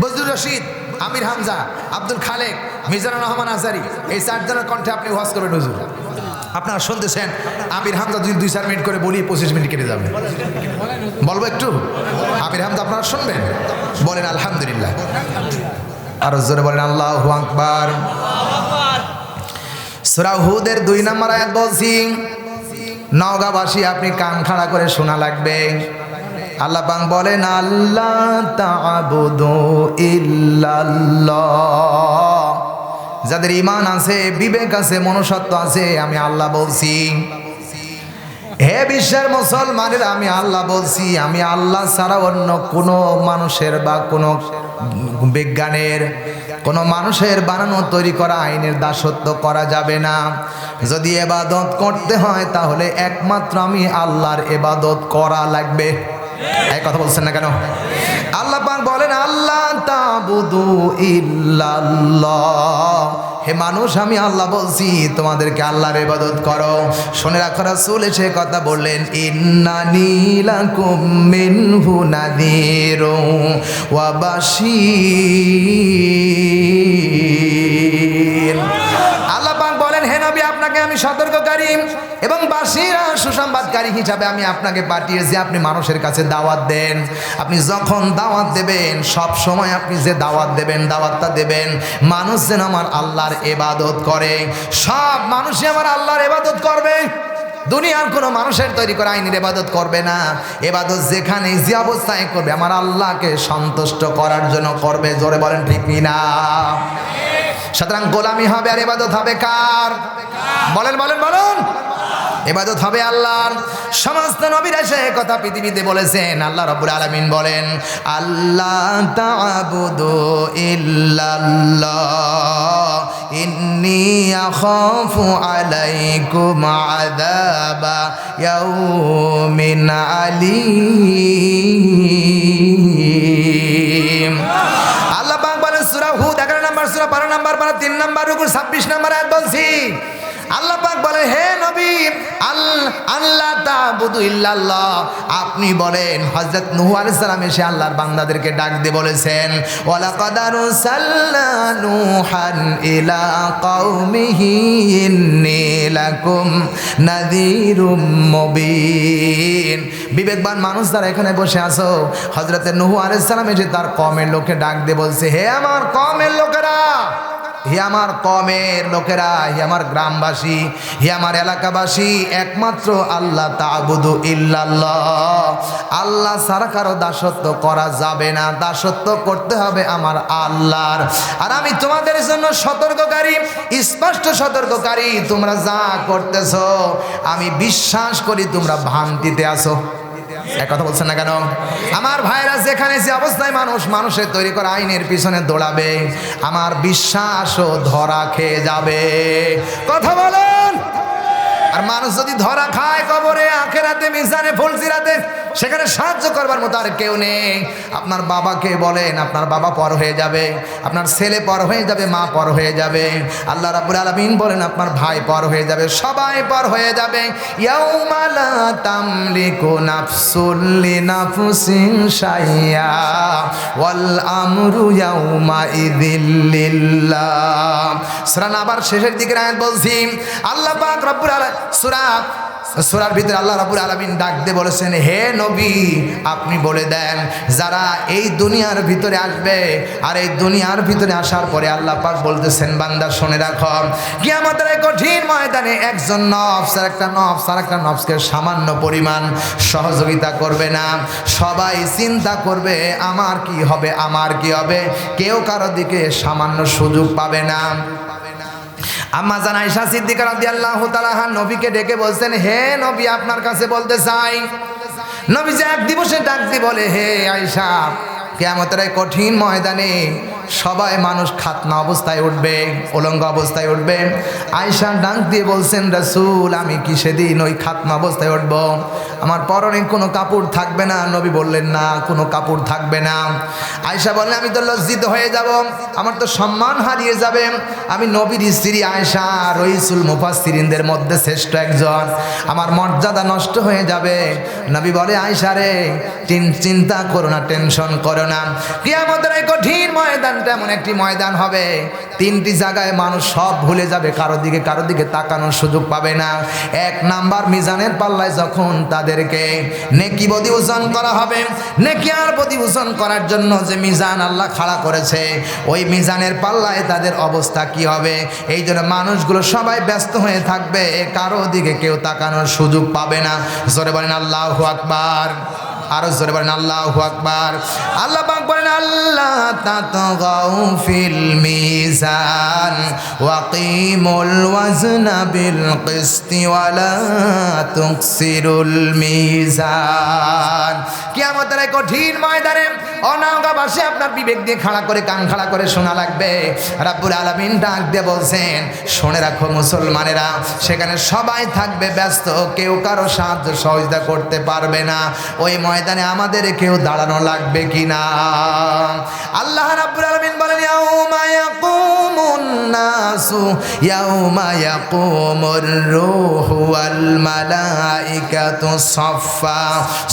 বজলুর রশিদ, আমির হামজা, আব্দুল খালেক, মিজানুর রহমান আজারি, এই চারজনের কণ্ঠে আপনি ওয়াজ করবেন হুজুর। আপনারা শুনতেছেন, আমির হামজা যদি 2-4 মিনিট করে বলি 25 মিনিট কেটে যাবে। বলবো একটু আমির হামজা আপনারা শুনবেন, বলেন আলহামদুলিল্লাহ, আর জোরে বলেন আল্লাহু আকবার। সূরা হুদের 2 নম্বর আয়াত বলছি, নওগাঁবাসী আপনি কান খাড়া করে শোনা লাগবে। আল্লাহ পাক বলেন আল্লাহ তা'বুদু ইল্লাল্লাহ, যাদের ঈমান আছে, বিবেক আছে, মনুষ্যত্ব আছে, আমি আল্লাহ বলছি। হে বিশ্বের মুসলমানেরা, আমি আল্লাহ বলছি, আমি আল্লাহ ছাড়া অন্য কোনো মানুষের বা কোনো বিজ্ঞানের, কোনো মানুষের বানানো তৈরি করা আইনের দাসত্ব করা যাবে না। যদি ইবাদত করতে হয় তাহলে একমাত্র আমি আল্লাহর ইবাদত করা লাগবে। এই কথা বলছেন না কেন? আল্লাহ পাক বলেন আল্লাহ তা'বুদু ইল্লাল্লাহ, হে মানুষ আমি আল্লাহ বলছি তোমাদেরকে আল্লাহর ইবাদত করো। শুনে রাখো, রাসূল এসে কথা বললেন ইন্নানী লাকুম মিনহু নাযীরুন ওয়া বাশীর। আল্লাহ পাক বলেন হে নবী, আপনাকে আমি সতর্ককারী এবং বাশীরা সুসংবাদকারী হিসাবে আমি আপনাকে পাঠিয়েছি। আপনি মানুষের কাছে দাওয়াত দেন। আপনি যখন দাওয়াত দেবেন, সব সময় আপনি যে দাওয়াত দেবেন, দাওয়াতটা দেবেন মানুষ যেন আমার আল্লাহর ইবাদত করে। সব মানুষই আমার আল্লাহর ইবাদত করবে, দুনিয়ার কোনো মানুষের তৈরি করা আইনের ইবাদত করবে না। ইবাদত যেখানে যে অবস্থায় করবে আমার আল্লাহকে সন্তুষ্ট করার জন্য করবে। জোরে বলেন ঠিক কিনা? সুতরাং গোলামি হবে আর ইবাদত হবে কার? বলেন বলেন বলেন। ইবাদত হবে আল্লাহর। সমস্ত নবীরা সে কথা পৃথিবীতে বলেছেন। আল্লাহ রাব্বুল আলামিন বলেন আল্লাহ তা'বুদু ইল্লাল্লাহ ইন্নী আখাফু আলাইকুম আযাবা ইয়াউমিন আলীম। আল্লাহ পাক বলেন সূরা হুদ 11 নম্বর সূরা 12 নম্বর 3 নম্বর রুকু 26 নম্বর আয়াত বলছি। আল্লাহ পাক বলে হে নবী আল্লাহ তা'বুদু ইল্লাল্লাহ, আপনি বলেন হযরত নূহ আলাইহিস সালাম এসে আল্লাহর বান্দাদেরকে ডাক দিয়ে বলেছেন ওয়ালাকাদ আরসালনা নূহান ইলা কওমিহি ইন্নী লাকুম নাযীরুম মুবিন। বিবেকবান মানুষ যারা এখানে বসে আছো, হযরত নূহ আলাইহিস সালাম এসে তার কওমের লোককে ডাক দিয়ে বলছে হে আমার কওমের লোকেরা, হে আমার কমের লোকেরা, হে আমার গ্রামবাসী, হে আমার এলাকাবাসী, একমাত্র আল্লাহ তা'বুদু ইল্লাল্লাহ, আল্লাহ ছাড়া কারো দাসত্ব করা যাবে না। দাসত্ব করতে হবে আমার আল্লাহর। আর আমি তোমাদের জন্য সতর্ককারী, স্পষ্ট সতর্ককারী। তোমরা যা করতেছো আমি বিশ্বাস করি তোমরা ভ্রান্তিতে আছো। এক কথা বলছেন না কেন? আমার ভাইরা, যেখানে যে অবস্থায় মানুষের তৈরি করা আইনের পিছনে দৌড়াবে, আমার বিশ্বাসও ধরা খেয়ে যাবে। কথা বলেন। আর মানুষ যদি ধরা খায় কবরে, আখিরাতে, মিজানে, ফুলসিরাতে, সেখানে সাহায্য করবার মতো আর কেউ নেই। আপনার বাবাকে বলেন, আপনার বাবা পর হয়ে যাবে, আপনার ছেলে পর হয়ে যাবে, মা পর হয়ে যাবে। আল্লাহ রাব্বুল আলামিন বলেন আপনার ভাই পর হয়ে যাবে, সবাই পর হয়ে যাবে। ইয়াউমা লা তামলিকু নাফসুল লিনাফসিন শাইআ ওয়াল আমরু ইয়াউমা ইযিল লিল্লাহ। সূরা নাবার শেষের দিকের আয়াত বলছি। আল্লাহ পাক রব্বুল আলামিন সূরার ভিতরে আল্লাহ রাব্বুল আলামিন ডাক দিয়ে বলেছেন হে নবী, আপনি বলে দেন যারা এই দুনিয়ার ভিতরে আসবে, আর এই দুনিয়ার ভিতরে আসার পরে আল্লাহ পাক বলতেছেন বান্দা শুনে রাখো, কিয়ামতের এই কঠিন ময়দানে একজন নফস আর একটা নফসকে সামান্য পরিমাণ সহযোগিতা করবে না। সবাই চিন্তা করবে আমার কি হবে, আমার কি হবে। কেউ কারো দিকে সামান্য সুযোগ পাবে না। আম্মা জান আয়েশা সিদ্দিকা রাদিয়াল্লাহু তাআলা নবীকে ডেকে বলছেন হে নবী, আপনার কাছে বলতে চাই। নবী যে এক দিবসে ডাক দিয়ে বলে হে আয়েশা, কিয়ামতের এই কঠিন ময়দানে সবাই মানুষ খাতনা অবস্থায় উঠবে, উলঙ্গ অবস্থায় উঠবে। আয়েশা ডাক দিয়ে বলছেন, রাসূল আমি কি সেদিন ওই খাতনা অবস্থায় উঠব? আমার পরনে কোনো কাপড় থাকবে না? নবী বললেন, না, কোনো কাপড় থাকবে না। আয়েশা বললেন, আমি তো লজ্জিত হয়ে যাব, আমার তো সম্মান হারিয়ে যাবে। আমি নবীর স্ত্রী আয়েশা, রইসুল মুফাসসিরিনদের মধ্যে শ্রেষ্ঠ একজন, আমার মর্যাদা নষ্ট হয়ে যাবে। নবী বলে, আয়েশা রে, চিন্তা করো না, টেনশন করো না। কিয়ামতের এই কঠিন ময়দানটা এমন একটি ময়দান হবে, তিনটি জায়গায় মানুষ সব ভুলে যাবে, কারো দিকে তাকানোর সুযোগ পাবে না। এক নাম্বার, মিজানের পাল্লায় যখন তাদেরকে নেকি বদি ওজন করা হবে, নেকি আর বদি ওজন করার জন্য যে মিজান আল্লাহ খাড়া করেছে, ওই মিজানের পাল্লায় তাদের অবস্থা কি হবে? এই জন্য মানুষগুলো সবাই ব্যস্ত হয়ে থাকবে, কারো দিকে কেউ তাকানোর সুযোগ পাবে না। জোরে বলেন আল্লাহু আকবার, আরো জোরে বলেন আল্লাহু আকবার। আল্লাহ পাক বলেন, আল্লাহ তাতগাউ ফিল মিজান ওয়াকিমুল ওয়াজনা বিল কিসতি ওয়ালা তুকসিরুল মিজান। কিয়ামতের এই কঠিন ময়দানে অনাগাবাসে আপনার বিবেক দিয়ে খাড়া করে, কান খাড়া করে শোনা লাগবে। রাব্বুল আলামিন ডাক দিয়ে বলছেন, শুনে রাখো মুসলমানেরা, সেখানে সবাই থাকবে ব্যস্ত, কেউ কারো সাহায্য সহযোগিতা করতে পারবে না। ওই ময়দানে আমাদের কেউ দাঁড়ানো লাগবে কিনা? আল্লাহ রাব্বুল আলামিন বলেন, ইয়াউমা ইয়াকুমুন নাসু ইয়াউমা ইয়াকুমুর রূহু ওয়াল মালাইকাতু সাফফা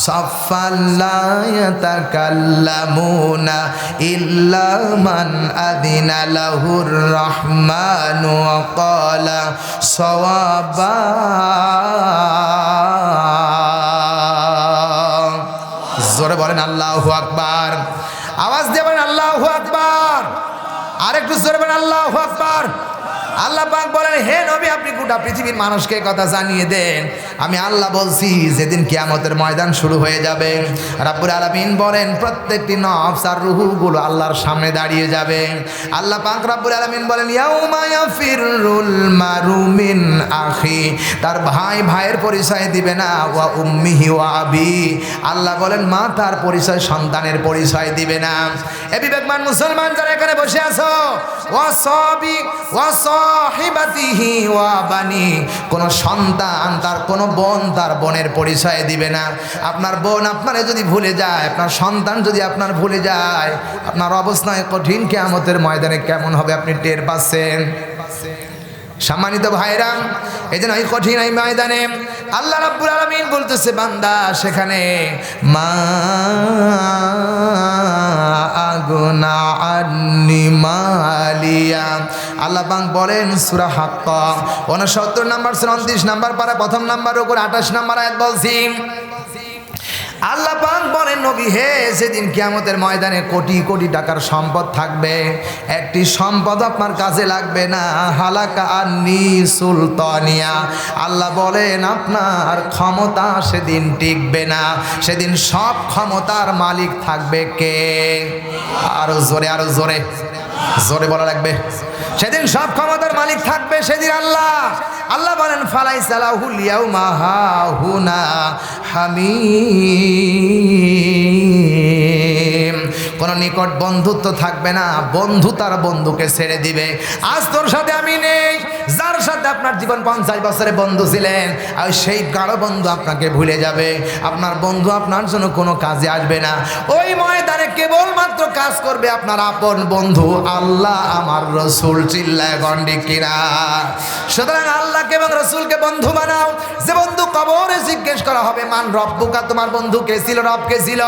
সাফফান লা ইয়াতাকাল্লামুনা ইল্লা মান আযিনা লাহুর রাহমানু ওয়া ক্বালা সাওয়াবা। জোরে বলেন আল্লাহু আকবার, আওয়াজ দিয়ে বলেন আল্লাহু আকবার, আরেকটু জোরে বলেন আল্লাহু আকবার। আল্লাহ পাক বলেন, হে নবী, আপনি গোটা পৃথিবীর মানুষকে কথা জানিয়ে দেন, আমি আল্লাহ বলছি যেদিন কিয়ামতের ময়দান শুরু হয়ে যাবে, রাব্বুল আলামিন বলেন প্রত্যেকটি নফস আর রূহগুলো আল্লাহর সামনে দাঁড়িয়ে যাবে। আল্লাহ পাক রাব্বুল আলামিন বলেন, ইয়াউমা ইয়াফিরুল মারু মিন আখি, তার ভাই ভাইয়ের পরিচয় দিবে না, ওয়া উম্মিহি ওয়া আবি, আল্লাহ বলেন মা তার পরিচয়, সন্তানের পরিচয় দিবে না। এ বিবেকমান মুসলমান যারা এখানে বসে আছো, ওয়া সাবি ওয়া সাহিবাতিহি ওয়া বানি, কোন সন্তান তার কোন বোন তার বোনের পরিচয় দিবে না। আপনার বোন আপনারে যদি ভুলে যায়, আপনার সন্তান যদি আপনার ভুলে যায়, আপনার অবস্থায় কঠিন কিয়ামতের ময়দানে কেমন হবে আপনি টের পাচ্ছেন? সম্মানিত ভাইরা, এই জন্য এই কঠিন এই ময়দানে আল্লাহ রাব্বুল আলামিন বলতেছে, বান্দা সেখানে মা আগুনা আন্নি মালিয়া। আল্লাহ পাক বলেন সূরা হাক্কা 69 নম্বর 29 নম্বর পারা প্রথম নম্বরের উপর 28 নম্বর আয়াত বলছি। আল্লাহ পাক বলেন, নবী হে, সেদিন কিয়ামতের ময়দানে কোটি কোটি টাকার সম্পদ থাকবে, একটি সম্পদ আপনার কাজে লাগবে না। হালাকা আন্নি সুলতানিয়া, আল্লাহ বলেন আপনার ক্ষমতা সেদিন টিকবে না। সেদিন সব ক্ষমতার মালিক থাকবে কে? আরো জোরে, আরো জোরে, জোরে বলা লাগবে। সেদিন সব ক্ষমতার মালিক থাকবে সেদিন আল্লাহ। আল্লাহ বলেন, ফালাইসা লাহুল ইয়াউমা হাহুনা হামিম, কোন নিকট বন্ধুত্ব থাকবে না, বন্ধু তার বন্ধুকে ছেড়ে দিবে। আজ তোর সাথে আমি নেই, যার সাথে আপনার জীবন 50 বছরে বন্ধু ছিলেন, আর সেই গাঢ় বন্ধু আপনাকে ভুলে যাবে। আপনার বন্ধু আপনার জন্য কোনো কাজে আসবে না। ওই ময়দানে কেবলমাত্র কাজ করবে আপনার আপন বন্ধু আল্লাহ আমার রসুল। চিল্লায় গন্ডি কিনা? সুতরাং আল্লাহকে এবং রসুলকে বন্ধু বানাও। যে বন্ধু কবরে জিজ্ঞেস করা হবে, মান রব্বুকা, তোমার বন্ধু কে ছিল, রব কে ছিল,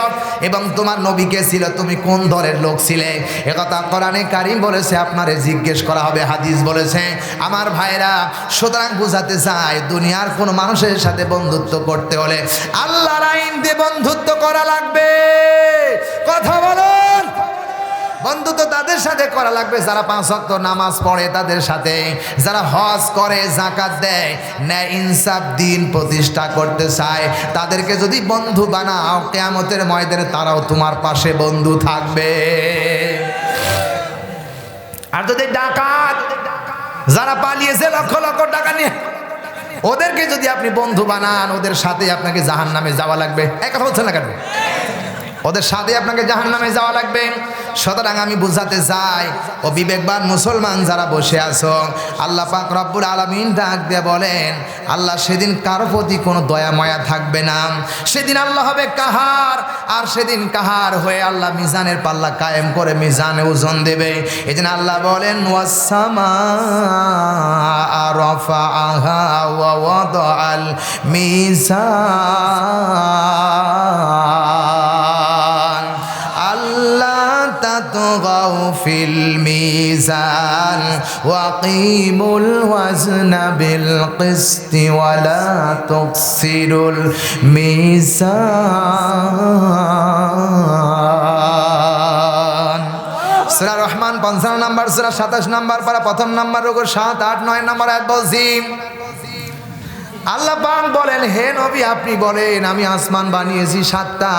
এবং তোমার নবী কে ছিল, তুমি কোন দলের লোক ছিলে, একথা কোরআনে কারীম বলেছে, আপনারে জিজ্ঞেস করা হবে, হাদিস বলেছে। আমার ভাইরা, সুতরাং বুঝাতে চাই, দুনিয়ার কোন মানুষের সাথে বন্ধুত্ব করতে হলে আল্লাহর আইন দিয়ে বন্ধুত্ব করা লাগবে। কথা বলুন। বন্ধুত্ব তাদের সাথে করা লাগবে যারা 5 ওয়াক্ত নামাজ পড়ে, তাদের সাথে যারা হজ করে, যাকাত দেয়, ন্যায় ইনসাফ দিন প্রতিষ্ঠা করতে চায়, তাদেরকে যদি বন্ধু বানাও, কিয়ামতের ময়দানে তারাও তোমার পাশে বন্ধু থাকবে। আর যদি ডাকাত যারা পালিয়েছে লক্ষ লক্ষ টাকা নিয়ে, ওদেরকে যদি আপনি বন্ধু বানান, ওদের সাথে আপনাকে জাহান্নামে যাওয়া লাগবে। এক কথা বলছেন না কেন? ওদের সাথে আপনাকে জাহান্নামে যাওয়া লাগবে। সুতরাং আমি বুঝাতে চাই ও বিবেকবান মুসলমান যারা বসে আছো, আল্লাহ পাক রব্বুল আলামিন ডাক দিয়ে বলেন, আল্লাহ সেদিন কারো প্রতি কোনো দয়া মায়া থাকবে না। সেদিন আল্লাহ হবে কাহার, আর সেদিন কাহার হয়ে আল্লাহ মিজানের পাল্লা কায়েম করে মিজানে ওজন দেবে। এই জন্য আল্লাহ বলেন ওয়াসসামা রাফাআহা ওয়া ওয়াদাআল মিজান আল্লাহ তাতগাউ ফিল মিজান ওয়াকিমুল ওয়াজনা বিল কিসতি ওয়ালা তুকসিরুল মিজান। সূরা রহমান ৫৫ নম্বর সূরা ২৭ নম্বর পারা প্রথম নম্বর রুকু ৭, ৮, ৯ নম্বর আয়াত বলছি। আল্লাহ পাক বলেন, হে নবী আপনি বলেন আমি আসমান বানিয়েছি ৭টা,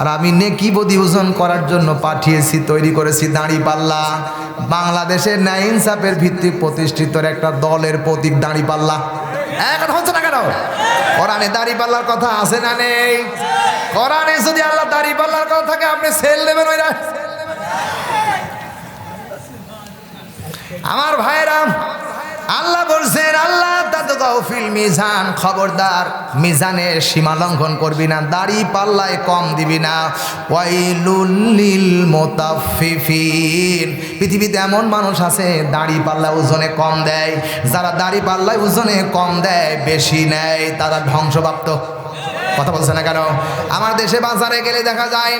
আর আমি নেকি বদি ওজন করার জন্য পাঠিয়েছি, তৈরি করেছি দাঁড়িপাল্লা। বাংলাদেশের ন্যায় ইনসাফের ভিত্তিক প্রতিষ্ঠিত একটা দলের প্রতীক দাঁড়িপাল্লা। এখন হচ্ছে না কেন? কোরআনে দাঁড়িপাল্লার কথা আছে না নেই? কোরআনে যদি আল্লাহ দাঁড়িপাল্লার কথা থাকে আপনি সেল নেবেন ওইরা। আমার ভাইরা, আল্লাহ বলছেন আল্লাহ তাতগাউ ফিল মিজান, খবরদার মিজানের সীমা লঙ্ঘন করবি না, দাড়ি পাল্লায় কম দিবি না। ওয়াইলুল লিল মুতাফফিফিন, পৃথিবীতে এমন মানুষ আছে দাড়ি পাল্লা ওজনে কম দেয়, যারা দাড়ি পাল্লায় ওজনে কম দেয় বেশি নেয় তারা ধ্বংসপ্রাপ্ত। কথা বলছে না কেন? আমার দেশে বাজারে গেলে দেখা যায়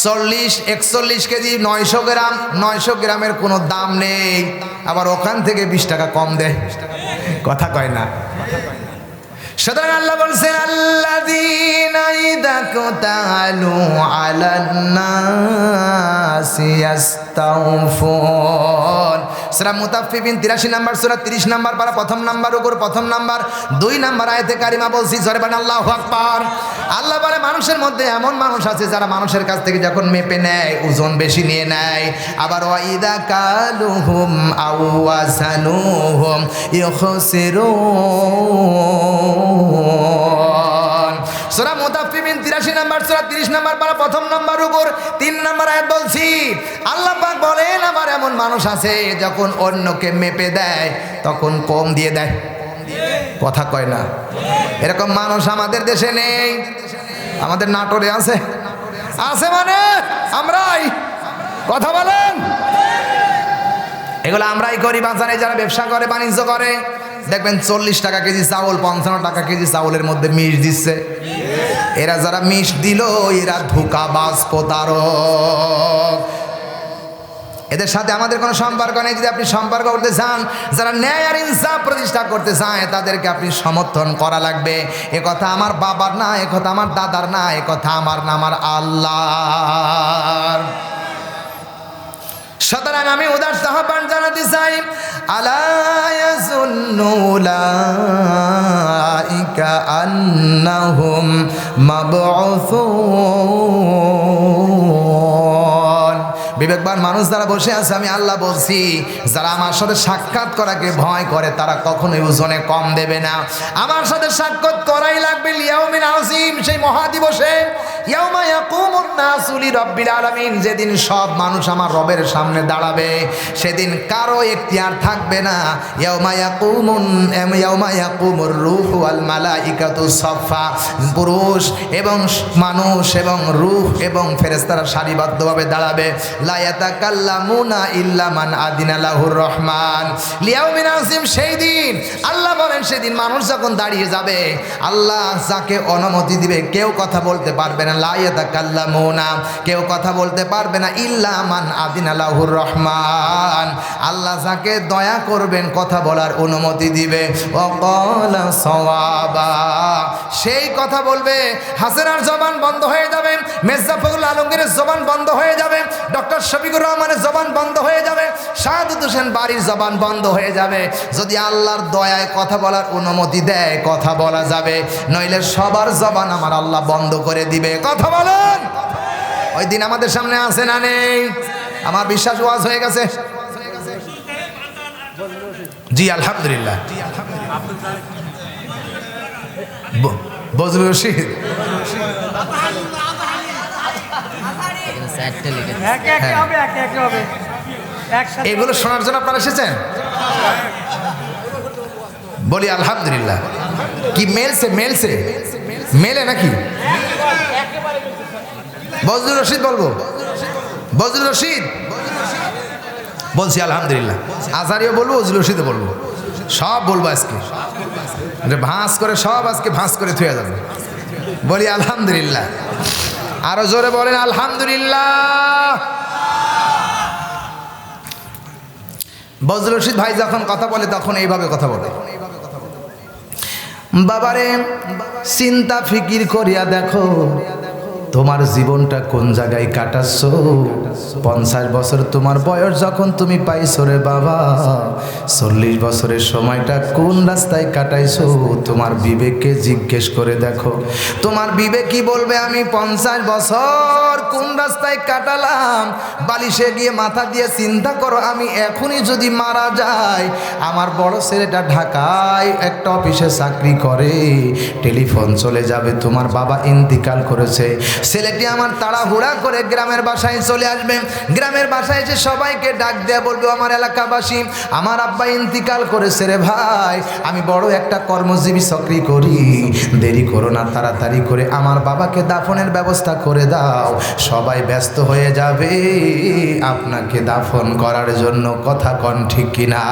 40-41 কেজি 900 গ্রাম, 900 গ্রামের কোনো দাম নেই, আবার ওখান থেকে 20 টাকা কম দেয়। কথা কয় না? সুতরাং আল্লাহ বলছেন আল্লাযীনা ইযা কাতালু আলান নাসি ইস্তাওফুন। সূরা মুতাফফিফিন 83 নম্বর সূরা 30 নম্বর পারা প্রথম নম্বর রুকুর প্রথম নম্বর 2 নম্বর আয়াতে কারিমা বলছি, জোরে বলেন আল্লাহু আকবার। আল্লাহ বলে মানুষের মধ্যে এমন মানুষ আছে যারা মানুষের কাছ থেকে যখন মেপে নেয় ওজন বেশি নিয়ে নেয়, আবার ওয়া ইযা কালুহুম আও ওয়াজানুহুম ইখসিরুন। সূরা মুতাফফিফিন 83 নম্বর সূরা 30 নম্বর পারা প্রথম নম্বর রুকুর 3 নম্বর আয়াত বলছি। আল্লাহ পাক বলেন আবার এমন মানুষ আছে যখন অন্যকে মেপে দেয় তখন কম দিয়ে দেয়। কথা কয় না? এরকম মানুষ আমাদের দেশে নেই, আমাদের নাটোরে আছে। আছে মানে আমরাই। কথা বলেন? এগুলো আমরাই করি। বাজারে যারা ব্যবসা করে বাণিজ্য করে দেখবেন 40 টাকা কেজি চাউল 55 টাকা কেজি চাউলের মধ্যে মিশ দিচ্ছে। এরা যারা মিশ দিল এরা ধোঁকাবাজ প্রতারক। এদের সাথে আমাদের কোনো সম্পর্ক নেই। যদি আপনি সম্পর্ক করতে চান, যারা ন্যায় আর ইনসাফ প্রতিষ্ঠা করতে চায় তাদেরকে আপনি সমর্থন করা লাগবে। এ কথা আমার বাবার না, এ কথা আমার দাদার না, এ কথা আমার না, আমার আল্লাহর। সুতরাং আমি উদাস আহ্বান জানাতে চাই, আলা ইয়াযুন্নু উলাইকা আন্নাহুম মাবউসুন। বিবেকবান মানুষ যারা বসে আছে আমি আল্লাহ বলছি, যারা আমার সাথে সাক্ষাৎ করাকে ভয় করে তারা কখনোই ওজনে কম দেবে না। আমার সাথে সাক্ষাৎ করাই লাগবে লিয়াউমিন আযীম, সেই মহাদিবসে। ইয়াউমা ইয়াকুমুন নাসু লিরাব্বিল আলামিন, যেদিন সব মানুষ আমার রবের সামনে দাঁড়াবে, সেদিন কারো এখতিয়ার থাকবে না। ইয়াউমা ইয়াকুমুর রূহু ওয়াল মালাইকাতু সাফা, পুরুষ এবং মানুষ এবং রূহ এবং ফেরেশতারা সারিবদ্ধভাবে দাঁড়াবে। লা ইয়াতাকাল্লামুনা ইল্লা মান আদিনা লাহুর রহমান লিয়াউমিন আযীম। সেই দিন আল্লাহ বলেন, সেদিন মানুষ যখন দাঁড়িয়ে যাবে আল্লাহ যাকে অনুমতি দিবে কেউ কথা বলতে পারবে না। লা ইয়াতাকাল্লামুনা, কেউ কথা বলতে পারবে না, ইল্লা মান আদিনা লাহুর রহমান, আল্লাহ যাকে দয়া করবেন কথা বলার অনুমতি দিবে। ওয়াকালা সাওয়াবা, সেই কথা বলবে। হাসিনার জবান বন্ধ হয়ে যাবে, মির্জা ফখরুল আলমগীরের জবান বন্ধ হয়ে যাবে, ডক্টর শফিকুর রহমানের জবান বন্ধ হয়ে যাবে, শাহাদাত হোসেন বাড়ির জবান বন্ধ হয়ে যাবে। যদি আল্লাহর দয়ায় কথা বলার অনুমতি দেয় কথা বলা যাবে, নইলে সবার জবান আমার আল্লাহ বন্ধ করে দিবে। কথা বলেন? ওই দিন আমাদের সামনে আছে না নেই? আমার বিশ্বাস ওয়াজ হয়ে গেছে। জি আলহামদুলিল্লাহ। বজলুর রশিদ এগুলো শোনার জন্য আপনারা এসেছেন? বলি আলহামদুলিল্লাহ। কি মেলছে মেলে নাকি? বজলুর রশিদ বলবো, বজলুর রশিদ বলছি আলহামদুলিল্লাহ। আজারিও বলবো, বজলুর রশিদও বলবো, সব বলবো আজকে। ভাঁজ করে সব আজকে ভাঁজ করে থুয়ে যাবে। বলি আলহামদুলিল্লাহ। আরো জোরে বলেন আলহামদুলিল্লাহ। বজলুর রশিদ ভাই যখন কথা বলে তখন এইভাবে কথা বলে, বাবারে চিন্তা ফিকির করিয়া দেখো তোমার জীবনটা কোন জায়গায় কাটাচ্ছ। 50 বছর তোমার বয়স যখন তুমি পাইছো রে বাবা, 40 বছরের সময়টা কোন রাস্তায় কাটাইছো তোমার বিবেককে জিজ্ঞেস করে দেখো। তোমার বিবেক কি বলবে? আমি 50 বছর কোন রাস্তায় কাটালাম। বালিশে গিয়ে মাথা দিয়ে চিন্তা করো, আমি এখনই যদি মারা যাই, আমার বড় ছেলেটা ঢাকায় একটা অফিসে চাকরি করে, টেলিফোন চলে যাবে তোমার বাবা ইন্তিকাল করেছে। ছেলেটি আমার তাড়াহুড়া করে গ্রামের বাসায় চলে আসবে। গ্রামের বাসায় এসে সবাইকে ডাক দেয়া বলবে, আমার এলাকাবাসী, আমার আব্বা ইন্তিকাল করেছে রে ভাই, আমি বড় একটা কর্মজীবী চাকরি করি, দেরি করো না, তাড়াতাড়ি করে আমার বাবাকে দাফনের ব্যবস্থা করে দাও। সবাই ব্যস্ত হয়ে যাবে আপনাকে দাফন করার জন্য। কথা কন ঠিক কিনা?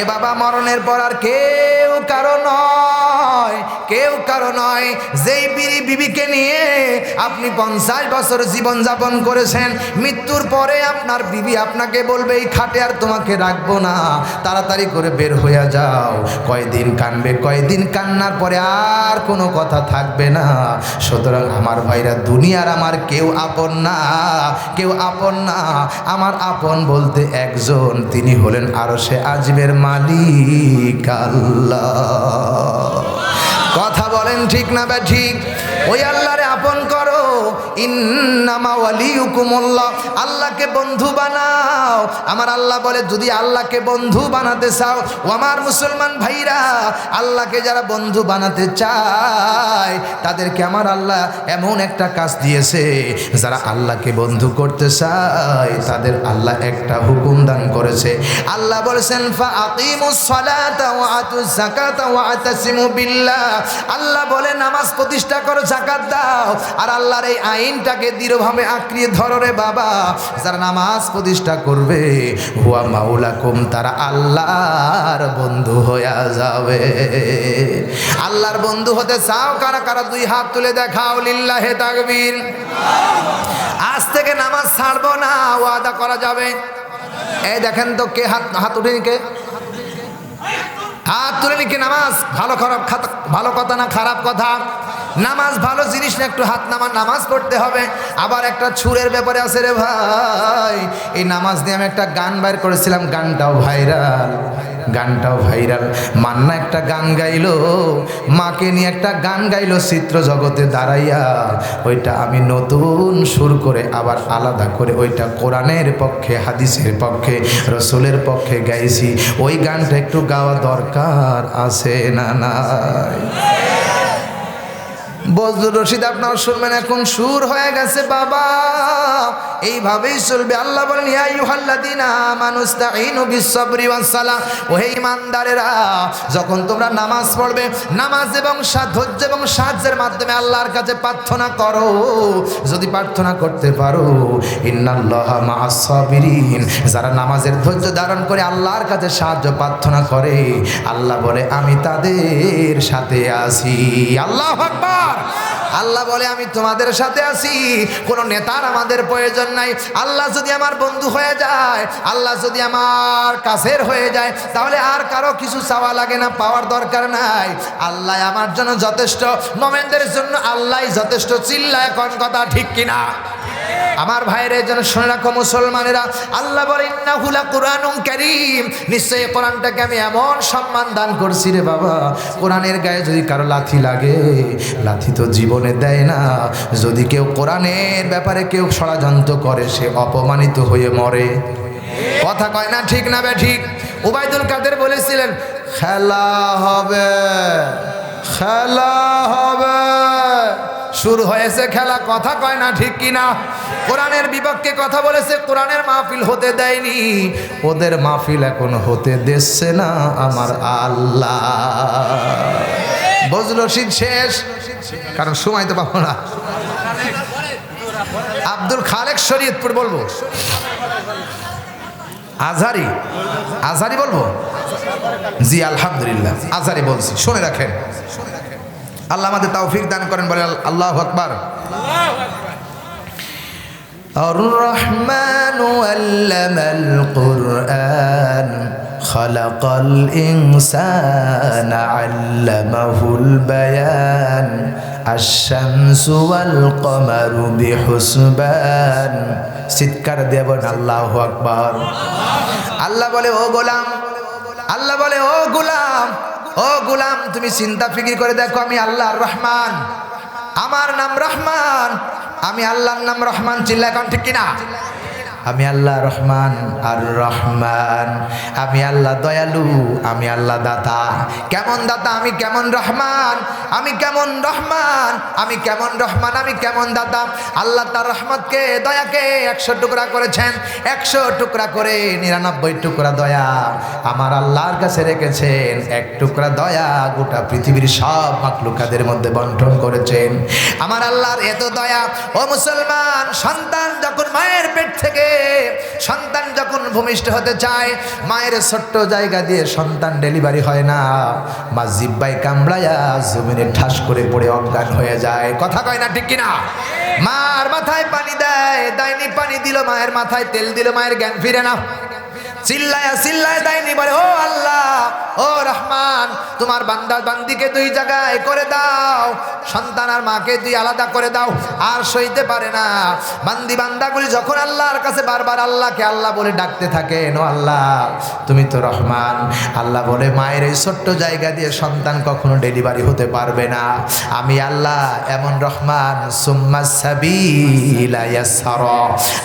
এ বাবা মরণের পর আর কেউ কারো নয়, কেউ কারো নয়। যেই বিবিকে নিয়ে আপনি 50 বছর জীবন যাপন করেছেন, মৃত্যুর পরে আপনার বিবি আপনাকে বলবে এই খাটে আর তোমাকে রাখবো না, তাড়াতাড়ি করে বের হয়ে যাও। কয়দিন কানবে, কয়দিন কান্নার পরে আর কোনো কথা থাকবে না। সুতরাং আমার ভাইরা, দুনিয়ার আমার কেউ আপন না, কেউ আপন না। আমার আপন বলতে একজন, তিনি হলেন আরশে আজিমের মালিক আল্লাহ। কথা বলেন ঠিক না বে ঠিক? ওই আল্লাহরে আপন করো। ইন্নামা ওয়ালিয়ুকুমুল্লাহ, আল্লাহকে বন্ধু বানাও। আমার আল্লাহ বলে, যদি আল্লাহকে বন্ধু বানাতে চাও, ও আমার মুসলমান ভাইরা, আল্লাহকে যারা বন্ধু বানাতে চায় তাদেরকে আমার আল্লাহ এমন একটা কাজ দিয়েছে, যারা আল্লাহকে বন্ধু করতে চায় তাদের আল্লাহ একটা হুকুম দান করেছে। আল্লাহ বলেছেন, ফাআকিমুস সালাতা ওয়া আতুজ যাকাতা ওয়া আতাসিমু বিল্লাহ। আল্লাহ বলে, নামাজ প্রতিষ্ঠা করো, যাকাত দাও। আর আল্লাহর এই আইনটাকে দৃঢ়ভাবে আঁকড়িয়ে ধরো রে বাবা। যারা নামাজ প্রতিষ্ঠা করবে, হুয়া মাওলাকুম, তারা আল্লাহর বন্ধু হয়ে যাবে। আল্লাহর বন্ধু হতে চাও? কারা কারা 2 হাত তুলে দেখাও, লিল্লাহে তাকবীর। আজ থেকে নামাজ ছাড়বো না, ওয়াদা করা যাবে। এই দেখেন তো, কে হাত উঠেনি? কে হাত তুলে নি? কে নামাজ ভালো খারাপ, ভালো কথা না খারাপ কথা? নামাজ ভালো জিনিস না, একটু হাত নামান। নামাজ পড়তে হবে। আবার একটা সুরের ব্যাপারে আছে রে ভাই। এই নামাজ নিয়ে আমি একটা গান বাইর করেছিলাম, গানটাও ভাইরাল, গানটাও ভাইরাল। মান্না একটা গান গাইলো, মাকে নিয়ে একটা গান গাইলো চিত্র জগতে দাঁড়াইয়া। ওইটা আমি নতুন সুর করে আবার আলাদা করে ওইটা কোরআনের পক্ষে, হাদিসের পক্ষে, রসুলের পক্ষে গাইছি। ওই গানটা একটু গাওয়া দরকার আছে না নাই? বজলুর রশিদ আপনারা শুনবেন, এখন সুর হয়ে গেছে বাবা, এইভাবেই চলবে। আল্লাহ বলেন, ইয়া আইয়ুহাল্লাযীনা আমানু ইসতাঈনু বিস-সাবরি ওয়াস-সালাহ। ও হে ঈমানদারেরা, যখন তোমরা নামাজ পড়বে, নামাজ এবং ধৈর্য এবং সাহায্যের মাধ্যমে আল্লাহর কাছে প্রার্থনা করো। যদি প্রার্থনা করতে পারো, ইন্নাল্লাহা মা'আস-সাবিরিন, যারা নামাজের ধৈর্য ধারণ করে আল্লাহর কাছে সাহায্য প্রার্থনা করে, আল্লাহ বলে আমি তাদের সাথে আছি। আল্লাহু আকবার। আল্লাহ বলে, আমি তোমাদের সাথে আছি। কোন নেতার আমাদের প্রয়োজন নাই। আল্লাহ যদি আমার বন্ধু হয়ে যায়, আল্লাহ যদি আমার কাছের হয়ে যায়, তাহলে আর কারো কিছু চাওয়া লাগে না, পাওয়ার দরকার নাই। আল্লাহ আমার জন্য যথেষ্ট। মোমেনদের জন্য আল্লাহই যথেষ্ট। চিল্লায় কোন কথা ঠিক কিনা? আমার ভাইরে যেন শুনে রাখো মুসলমানেরা, আল্লাহ বলে, ইন্নাহু লাকুরআনুন কারীম, নিশ্চয়ই কোরআনটাকে আমি এমন সম্মান দান করছি রে বাবা। কোরআনের গায়ে যদি কারো লাথি লাগে, লাথি তো জীবনে দেয় না। যদি কেউ কোরআনের ব্যাপারে কেউ ষড়যন্ত্র করে, সে অপমানিত হয়ে মরে। কথা কয় না ঠিক না বে ঠিক? উবাইদুল কাদের বলেছিলেন, খেলা হবে, খেলা হবে, শুরু হয়েছে খেলা, কথা কয় না ঠিক কিনা? কোরআনের বিপক্ষে কথা বলেছে, কোরআনের মাহফিল হতে দেয়নি, ওদের মাহফিল এখন হতে দিচ্ছে না আমার আল্লাহ। বজলু রশিদ শেষ, কারণ সময় তো পাবো না। আব্দুল খালেক শরীয়তপুর বলবো, আজহারি, আজহারি বলবো, জি আলহামদুলিল্লাহ আজহারি বলছি, শুনে রাখেন। আল্লাহ আমাদের তৌফিক দান করেন, বলেন আল্লাহু আকবার। الرحمن علم القرآن خلق الإنسان علمه البيان الشمس والقمر بحسبان চিৎকার দেবেন আল্লাহু আকবার। আল্লাহ বলে ও গোলাম, আল্লাহ বলে ও গোলাম, ও গোলাম তুমি চিন্তা ফিকির করে দেখো, আমি আল্লাহ রহমান, আমার নাম রহমান, আমি আল্লাহর নাম রহমান। চিল্লা এখন ঠিক কিনা? আমি আল্লাহ রহমান আর রহমান, আমি আল্লাহ দয়ালু, আমি আল্লাহ দাতা। কেমন দাতা, আমি কেমন রহমান, আমি কেমন রহমান, আমি কেমন রহমান, আমি কেমন দাতা। আল্লাহ তার রহমতকে, দয়াকে 100 টুকরা করেছেন, 100 টুকরা করে 99 টুকরা দয়া আমার আল্লাহর কাছে রেখেছেন। 1 টুকরা দয়া গোটা পৃথিবীর সব মাখলুকাদের মধ্যে বন্টন করেছেন। আমার আল্লাহর এত দয়া। ও মুসলমান, সন্তান যখন মায়ের পেট থেকে, সন্তান যখন ভূমিষ্ঠ হতে চায়, মায়ের ছোট্ট জায়গা দিয়ে সন্তান ডেলিভারি হয় না, মা জিব্বাই কামড়ায়া জমিনে ঠাস করে পড়ে অজ্ঞান হয়ে যায়। কথা কয় না ঠিক কিনা? মার মাথায় পানি দেয়, দেয়নি, পানি দিল, মায়ের মাথায় তেল দিল, মায়ের জ্ঞান ফিরে না। চিল্লায়া চিল্লায় দেয়নি, বলে ও আল্লাহ, ও রহমান, তোমার বান্দা বান্দিকে 2 জায়গায় করে দাও, সন্তান আর মাকে 2 আলাদা করে দাও। আর সইতে পারে না বান্দি বান্দাগুলি যখন আল্লাহর কাছে বারবার আল্লাহকে আল্লাহ বলে ডাকতে থাকেন, ও আল্লাহ তুমি তো রহমান। আল্লাহ বলে মায়ের এই ছোট্ট জায়গা দিয়ে সন্তান কখনো ডেলিভারি হতে পারবে না। আমি আল্লাহ এমন রহমান, সুম্মা সাবিলা ইয়াসসারা।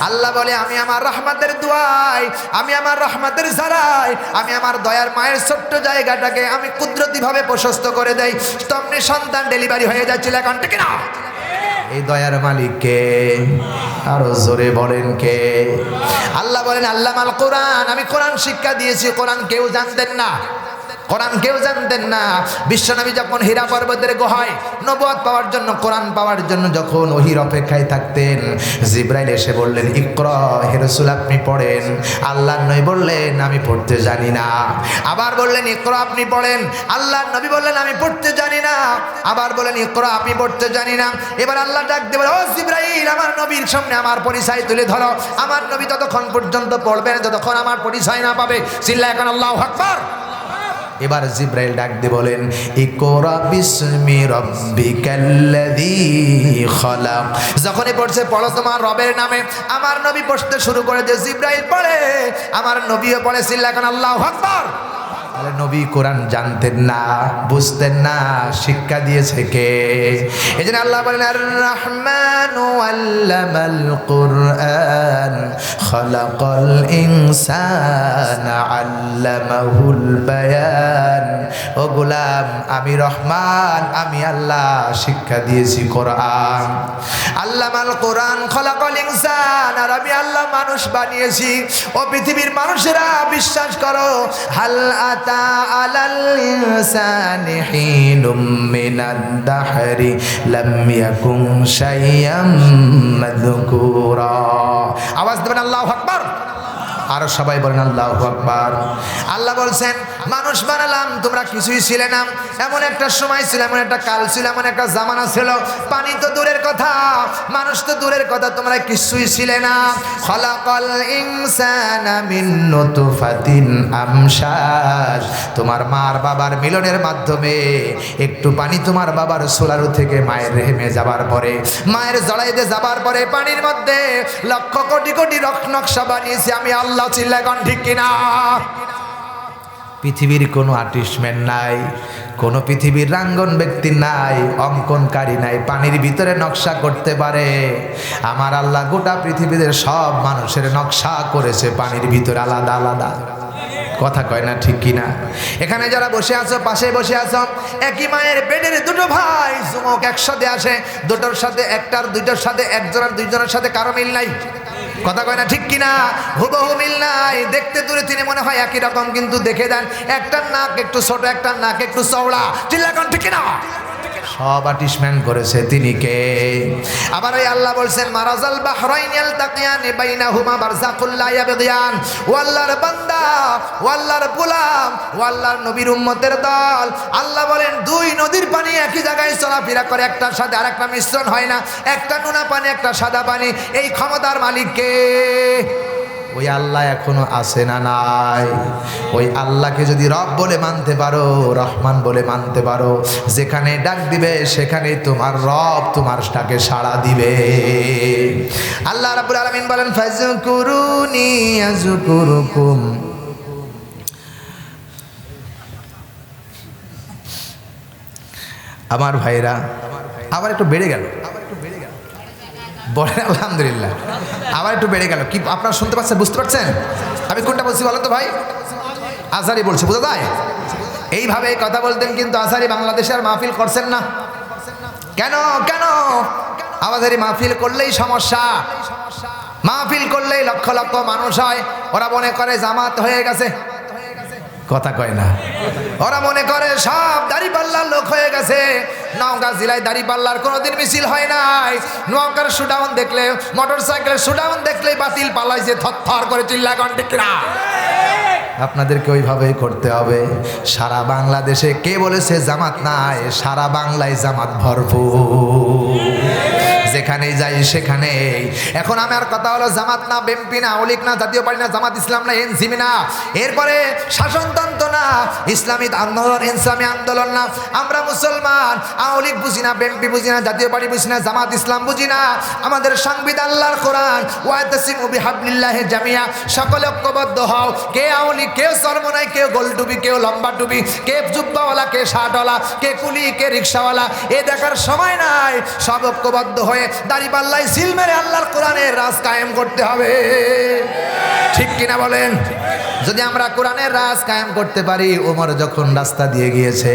আল্লাহ বলে আমি আমার রহমতের দোয়ায়, আমি আমার রহমতের জারায়, আমি আমার দয়ার মায়ের ছোট্ট জায়গাটাকে আমি কুদরতি ভাবে প্রশস্ত করে দেই, তমনি সন্তান ডেলিভারি হয়ে যাচ্ছিল। এখন ঠিক না? এই দয়ার মালিক কে? আরো জোরে বলেন কে? আল্লাহ বলেন আল্লামাল কোরআন, আমি কোরআন শিক্ষা দিয়েছি। কোরআন কেউ জানতেন না, কোরআন কেউ জানতেন না। বিশ্বনবী যখন হীরা পর্বতের গুহায় নবুয়ত পাওয়ার জন্য, কোরআন পাওয়ার জন্য যখন ওহির অপেক্ষায় থাকতেন, জিবরাইল এসে বললেন ইকরা, হে রাসূল আপনি পড়েন। আল্লাহর নবী বললেন আমি পড়তে জানি না। আবার বললেন ইকরা, আপনি পড়েন। আল্লাহর নবী বললেন আমি পড়তে জানি না। আবার বললেন ইকরা, আপনি পড়তে জানি না। এবার আল্লাহ ডাক দিয়ে বলে ও জিবরাইল, আমার নবীর সামনে আমার পরিচয় তুলে ধরো। আমার নবী ততক্ষণ পর্যন্ত পড়বেন যতক্ষণ আমার পরিচয় না পাবে। চিল্লায় এখন আল্লাহু আকবার। এবার জিবরাইল ডাক দিয়ে বলেন ইকরা বিসমি রাব্বিকাল্লাযী খালাক। যখনই পড়ছে পড়ো তোমার রবের নামে, আমার নবী পড়তে শুরু করে যে জিবরাইল পড়ে, আমার নবীও পড়ে। চিল্লায় এখন আল্লাহু আকবার। তাহলে নবী কোরআন জানতেন না, বুঝতেন না, শিক্ষা দিয়েছে কে? এজন্য আল্লাহ বলেন আর রহমানু আল্লামাল কুরআন খালাকাল ইনসানা আল্লামাহুল বায়ান। ও গোলাম, আমি রহমান, আমি আল্লাহ শিক্ষা দিয়েছি কোরআন। আল্লামাল কোরআন খালাকাল ইনসান, আর আমি আল্লাহ মানুষ বানিয়েছি। ও পৃথিবীর মানুষেরা বিশ্বাস করো, হাল আলাল ইনসানি হিনুম মিনাদ দাহরি লাম ইয়াকুন শাইয়াম মাযকুরা। আওয়াজ দেবেন আল্লাহু আকবার। আর সবাই বলেন আল্লাহু আকবার। আল্লাহ বলছেন মানুষ বানালাম, তোমরা কিছুই ছিলে না। এমন একটা সময় ছিল, এমন একটা কাল ছিল, এমন একটা জামানা ছিল, পানি তো দূরের কথা, মানুষ তো দূরের কথা, তোমরা কিছুই ছিলে না। খলাকাল ইনসানা মিন নুতফাতিন আমশাজ। তোমার মার বাবার মিলনের মাধ্যমে একটু পানি তোমার বাবার সোলারু থেকে মায়ের রেহেমে যাবার পরে, মায়ের জড়াইতে যাবার পরে পানির মধ্যে লক্ষ কোটি কোটি নকশা বানিয়েছি আমি আল্লাহ। চিল্লায় কোন ঠিক কিনা? পৃথিবীর কোনো আর্টিস্টম্যান নাই, কোনো পৃথিবীর রাঙ্গন ব্যক্তি নাই, অঙ্কনকারী নাই, পানির ভিতরে নকশা করতে পারে। আমার আল্লাহ গোটা পৃথিবীর সব মানুষের নকশা করেছে পানির ভিতরে আলাদা আলাদা। কথা কয় না ঠিক কিনা? এখানে যারা বসে আছো, পাশে বসে আছো, একই মায়ের পেটের দুটো ভাই যুবক একসাথে আসে, দুটোর সাথে একটার দুইটার সাথে একজনের দুইজনের সাথে কারো মিল নাই। কথা কয় না ঠিক কিনা? হুবহু মিল নাই। দেখতে দূরে তিনি মনে হয় একই রকম, কিন্তু দেখে দেন একটার নাক একটু ছোট, একটার নাক একটু চওড়া। চিল্লা কোন ঠিক কিনা? সব আর্টিস্টমেন্ট করেছে তিনি কে? আবার এই আল্লাহ বলছেন মারাজাল বাহরাইন ইয়ালতাকিয়ান বাইনাহুমা বারযাকুল লা ইয়াবগিয়ান। ও আল্লাহর বান্দা, ও আল্লাহর গোলাম, ও আল্লাহর নবীর উম্মতের দল, আল্লাহ বলেন দুই নদীর পানি একই জায়গায় চলাফেরা করে, একটার সাথে আরেকটা মিশ্রণ হয় না, একটা নোনা পানি একটা সাদা পানি। এই ক্ষমতার মালিক কে? ওই আল্লাহ এখনো আছে না নাই? ওই আল্লাহকে যদি রব বলে মানতে পারো, রহমান বলে মানতে পারো, যেখানে ডাক দিবে সেখানেই তোমার রব তোমার ডাকে সাড়া দিবে। আল্লাহ রাব্বুল আলামিন বলেন ফাযকুরুনি আযকুরুকুম। আমার ভাইরা আবার একটু বেড়ে গেল, বলেন আলহামদুলিল্লাহ। আবার একটু বেড়ে গেল। কি আপনারা শুনতে পাচ্ছেন, বুঝতে পারছেন আমি কোনটা বলছি বলেন তো ভাই? আজহারি বলছে, বোঝা যায়? এইভাবে কথা বলতেন, কিন্তু আজহারি বাংলাদেশে আর মাহফিল করছেন না কেন? কেন? আজহারি মাহফিল করলেই সমস্যা, মাহফিল করলেই লক্ষ লক্ষ মানুষ হয়, ওরা মনে করে জামাত হয়ে গেছে। কথা কয় না? ওরা মনে করে সব দাড়িপাল্লার লোক হয়ে গেছে। নওগাঁ জেলায় দাড়িপাল্লার কোনোদিন মিছিল হয় নাই। নওগাঁর শুডাউন দেখলে, মোটর সাইকেলের শুডাউন দেখলেই বাতিল পালাইছে থরথর করে। চিল্লা কোন ঠিক কিনা? আপনাদেরকে ওইভাবেই করতে হবে। সারা বাংলাদেশে কে বলেছে জামাত নাই? সারা বাংলায় জামাত ভরপুর, যেখানেই যাই সেখানেই। এখন আমার কথা হলো জামাত না, বিএনপি না, আওয়ামী লীগ না, জাতীয় পার্টি না, জামাত ইসলাম না, এনসিপি না, এরপরে শাসনতন্ত্র না, ইসলামী আন্দোলন, ইসলামী আন্দোলন না। আমরা মুসলমান, আওয়ামী লীগ বুঝি না, বিএনপি বুঝি না, জাতীয় পার্টি বুঝি না, জামাত ইসলাম বুঝি না। আমাদের সংবিধান আল্লাহর কোরআন, ওয়াতাসিমু বিহাবলিল্লাহি জামিয়া, সকলে ঐক্যবদ্ধ হও। কে আওয়ামী লীগ, কেউ চরমনাই, কেউ গোল টুপি, কেউ লম্বা টুপি, কে জুব্বাওয়ালা, কে শার্টওয়ালা, কে কুলি, কে রিক্সাওয়ালা, এ দেখার সময় নাই। সব ঐক্যবদ্ধ হয়ে দাড়িপাল্লায় সিল মেরে আল্লাহর কোরআনের রাজ কায়েম করতে হবে। ঠিক কিনা বলেন? যদি আমরা কোরআনের রাজ কায়েম করতে পারি, ওমর যখন রাস্তা দিয়ে গিয়েছে,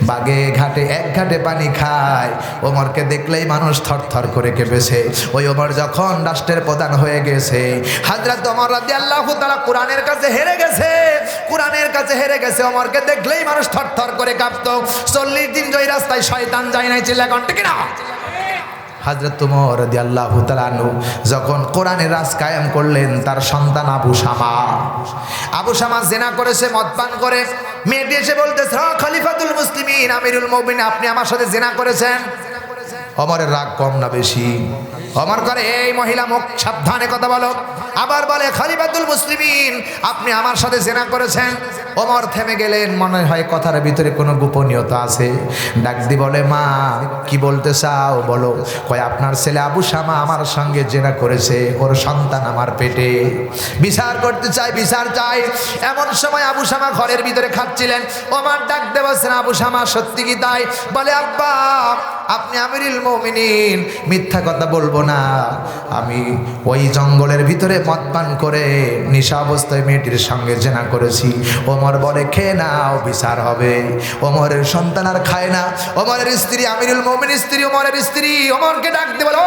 বাগে ঘাটে এক ঘাটে পানি খায়, ওমরকে দেখলেই মানুষ থরথর করে কেঁপেছে। ওই ওমর যখন রাষ্ট্রের প্রধান হয়ে গেছে, হযরত ওমর রাদিয়াল্লাহু তাআলা কোরআনের কাছে হেরে গেছে, কোরআনের কাছে হেরে গেছে। ওমরকে দেখলেই মানুষ থরথর করে কাঁপতো। 40 দিন জয় রাস্তায় শয়তান যায় নাই। চিল্লা কোন ঠিক কিনা? হযরত ওমর রাদিয়াল্লাহু তাআলা আনহু যখন কোরআনের রাজ কায়েম করলেন, তার সন্তান আবু শামা জিনা করেছে, মদ পান করে। মেয়েটি এসে বলতেছে, খলিফাতুল মুসলিমিন, আমিরুল মুমিনিন, আপনি আমার সাথে জিনা করেছেন। ওমরের রাগ কম না বেশি? ওমর করে, এই মহিলা মুখ সাবধানে কথা বলো। আবার বলে, খলিফাতুল মুসলিমিন, আপনি আমার সাথে জিনা করেছেন। ওমর থেমে গেলেন, মনে হয় কথার ভিতরে কোনো গোপনীয়তা আছে। ডাক দি বলে, মা কি বলতে চাও বলো। কয়, আপনার ছেলে আবু শামা আমার সঙ্গে জিনা করেছে, ওর সন্তান আমার পেটে, বিচার করতে চাই, বিচার চাই। এমন সময় আবু শামা ঘরের ভিতরে খাচ্ছিলেন। ওমর ডাক দে বলছেন, আবু শামা সত্যি কি তাই? বলে, আব্বা আপনি আমিরুল মুমিনিন, মিথ্যা কথা বলবো না, আমি ওই জঙ্গলের ভিতরে মদ পান করে নিশা অবস্থায় মেয়েটির সঙ্গে জিনা করেছি। ওমর বলে, খেয়ে নাও, বিচার হবে। ওমরের সন্তান আর খায় না। ওমরের স্ত্রী, আমিরুল মুমিনিন স্ত্রী, ওমরের স্ত্রী ওমরকে ডাক দিয়ে বলো,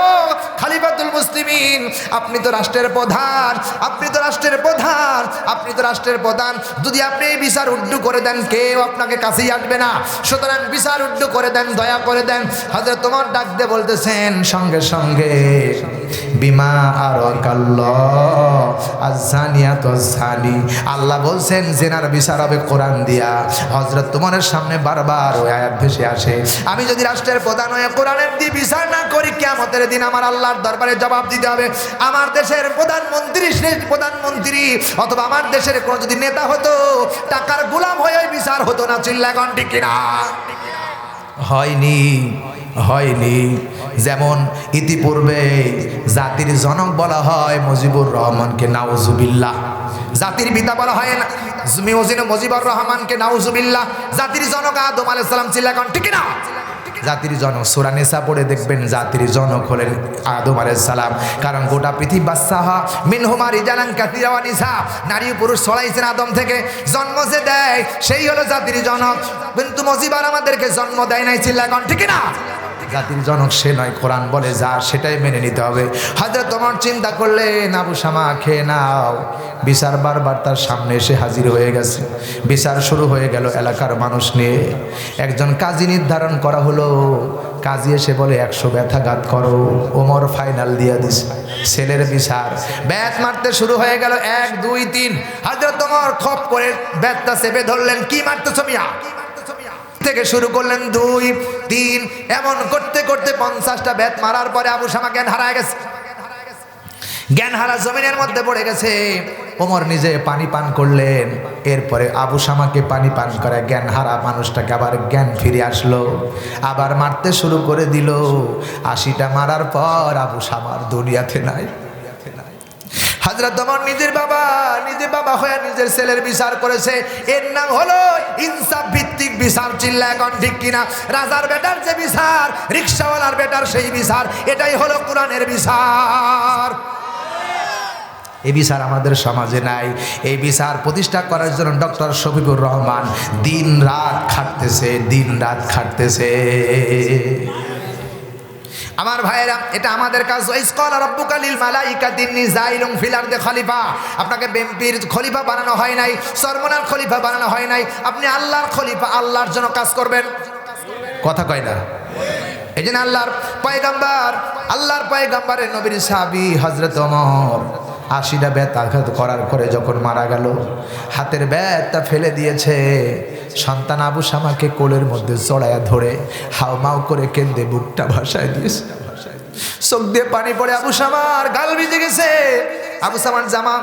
খলিফাতুল মুসলিমিন, আপনি তো রাষ্ট্রের প্রধান, আপনি তো রাষ্ট্রের প্রধান, আপনি তো রাষ্ট্রের প্রধান। যদি আপনি এই বিচার উড্ডু করে দেন, কেউ আপনাকে কাছেই আসবে না। সুতরাং বিচার উড্ডু করে দেন, দয়া করে দেন। হযরত ওমর ডাক দিয়ে বলতেছেন, সঙ্গে সঙ্গে বিমা আরাকাল্লাহ আযানিয়াতু আযানি, আল্লাহ বলছেন জিনার বিচার হবে কোরআন দিয়া। হযরত ওমরের সামনে বারবার ওই আয়াত ভেসে আসে, আমি যদি রাষ্ট্রের প্রধান হয়ে কোরআনের দিয়ে বিচার না করি, কিয়ামতের দিন আমার আল্লাহর দরবারে জবাব দিতে হবে। আমার দেশের প্রধানমন্ত্রী, শেষ প্রধানমন্ত্রী, অথবা আমার দেশের কোন যদি নেতা হতো, টাকার গোলাম হয়ে বিচার হতো না। চিল্লা কোন ঠিক কিনা? হয়নি, হয়নি। যেমন ইতিপূর্বে জাতির জনক বলা হয় মুজিবুর রহমানকে, নাউজুবিল্লাহ। জাতির পিতা বলা হয় না মুজিবুর রহমানকে, নাউজুবিল্লাহ। জাতির জনক আদম আলাইহিস সালাম। চিল্লা কোন ঠিক কিনা? জাতির জনক। সূরা নিসা পড়ে দেখবেন জাতির জনক হলেন আদম আলাইহিস সালাম। কারণ গোটা পৃথিবী বাসাহা মিনহুমা রিজালান কাসীরা ওয়া নিসা, নারী পুরুষ ছড়াইছেন আদম থেকে। জন্ম যে দেয় সেই হলো জাতির জনক, কিন্তু মজিবার আমাদেরকে জন্ম দেয় নাই, চিল্লা এখন ঠিক না? জাতির জনক সে নয়, কোরআন বলে যা সেটাই মেনে নিতে হবে। হযরত ওমর চিন্তা করলেন আবু শামা খেয়ে নাও। বিচার বারবার তার সামনে এসে হাজির হয়ে গেছে। বিচার শুরু হয়ে গেল এলাকার মানুষ নিয়ে। একজন কাজী নির্ধারণ করা হলো। কাজী এসে বলে 100 ব্যথাঘাত করো। ওমর ফাইনাল দিয়ে দিছে, ছেলের বিচার। ব্যাত মারতে শুরু হয়ে গেল, 1 2 3। হযরত ওমর খপ করে ব্যাতটা চেপে ধরলেন। কি মারতেছো মিয়া? থেকে শুরু করলেন 2 3, এমন করতে করতে 50টা ব্যাত মারার পরে আবু শামা জ্ঞান হারায় গেছে। জ্ঞান হারা জমিনের মধ্যে পড়ে গেছে। ওমর নিজে পানি পান করলেন। এরপরে আবু শামাকে পানি পান করে জ্ঞান হারা মানুষটাকে আবার জ্ঞান ফিরে আসলো। আবার মারতে শুরু করে দিল। 80টা মারার পর আবু শামার দুনিয়াতে নাই। হযরত ওমর নিজের বাবা হয়ে নিজের ছেলের বিচার করেছে। এর নাম হলো ইনসাফ ভিত্তিক বিচার, চিল্লা এখন ঠিক কিনা? রাজার বেটার যে বিচার, রিকশাওয়ালার বেটার সেই বিচার, এটাই হলো কোরআনের বিচার। এই বিচার আমাদের সমাজে নাই। এই বিচার প্রতিষ্ঠা করার জন্য ডক্টর শফিকুর রহমান দিন রাত খাটতেছে। আমার ভাইয়েরা, এটা আমাদের কাজ। ইসকাল রাব্বুকা লিল মালাইকাতি ইন্নী জাইলুন ফিল আরদি খলিফা। আপনাকে বেম্পির খলিফা বানানো হয় নাই, সরমনার খলিফা বানানো হয় নাই। আপনি আল্লাহর খলিফা, আল্লাহর জন্য কাজ করবেন। কথা কয় না? এই জন্য আল্লাহর পয়গম্বরের নবীর সাহাবী হযরত ওমর 80টা বেত আঘাত করার পরে যখন মারা গেল, হাতের বেতটা ফেলে দিয়েছে। সন্তান আবু শামাকে কোলের মধ্যে জড়ায়া ধরে হাউমাউ করে কেঁদে বুকটা ভাসায় দিয়েছে। চোখ দিয়ে পানি পড়ে আবু শামার গাল ভিজে গেছে। আবু শামার জামা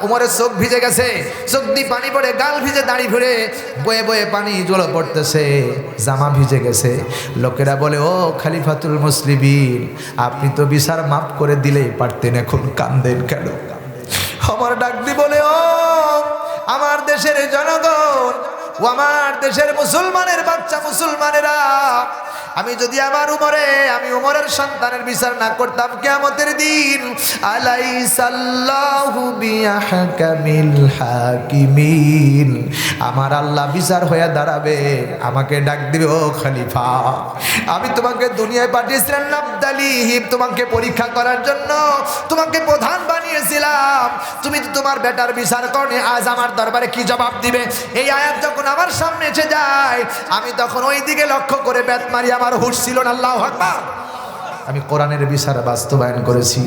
ওমরের চোখ ভিজে গেছে। চোখ দিয়ে পানি পড়ে, গাল ভিজে, দাড়ি ভিড়ে বয়ে বয়ে পানি জল পড়তেছে, জামা ভিজে গেছে। লোকেরা বলে, ও খলিফাতুল মুসলিমিন, আপনি তো বিচার মাফ করে দিলেই পারতেন, এখন কান্দেন কেন? ওমর ডাক দি বলে, ও আমার দেশের জনগণ, ও আমার দেশের মুসলমানের বাচ্চা মুসলমানেরা, আমি যদি আমি উমরের সন্তানের বিচার না করতাম, কিয়ামতের দিন আলাইসাল্লাহু বিআহকামিল হাকিমিন, আমার আল্লাহ বিচার হয়ে দাঁড়াবে, আমাকে ডাক দিবে, ও খলিফা, আমি তোমাকে দুনিয়ায় পাঠিয়েছিলাম নাবদালিহিব, তোমাকে পরীক্ষা করার জন্য, তোমাকে প্রধান বানিয়েছিলাম, তুমি তো তোমার বেটার বিচার করনি, আজ আমার দরবারে কি জবাব দিবে? এই আয়াত যখন আমার সামনে এসে যায়, আমি তখন ওই দিকে লক্ষ্য করে বেত মারি, আমার হুঁশ ছিল না। আল্লাহু আকবার। আমি কোরআনের বিচার বাস্তবায়ন করেছি,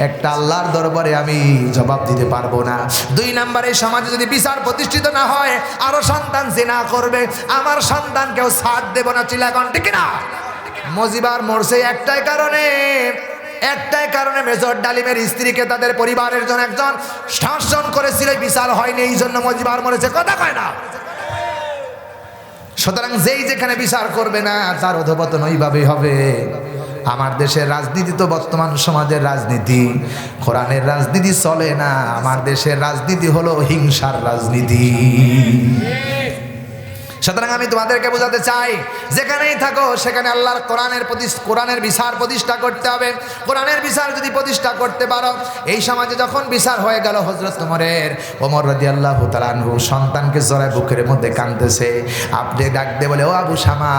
একটা আল্লাহর দরবারে আমি জবাব দিতে পারবো না। 2 নম্বরে, সমাজে যদি বিচার প্রতিষ্ঠিত না হয়, আরো সন্তান জিনা করবে, আমার সন্তানকেও ছাড় দেব না। চিলাগন ঠিক না? মজিবার মরছে একটাই কারণে, মেজর ডালিমের স্ত্রীকে তাদের পরিবারের জন্য একজন শাসন করেছিল, বিচার হয়নি, এই জন্য মজিবার মরেছে। কথা কয় না? সুতরাং যেই যেখানে বিচার করবে না, তার অধঃপতন ওইভাবেই হবে। আমার দেশের রাজনীতি তো বর্তমান সমাজের রাজনীতি, কোরআনের রাজনীতি চলে না। আমার দেশের রাজনীতি হলো হিংসার রাজনীতি। সুতরাং আমি তোমাদেরকে বোঝাতে চাই, যেখানেই থাকো সেখানে আল্লাহর কোরআনের বিচার প্রতিষ্ঠা করতে হবে। কোরআনের বিচার যদি প্রতিষ্ঠা করতে পারো, এই সমাজে যখন বিচার হয়ে গেল, হযরত ওমর রাদিয়াল্লাহু তাআলা আনহু সন্তানকে জড়ায় বুকের মধ্যে কাঁদতেছে। আপনি ডাক দিয়ে বলে, ও আবু শামা,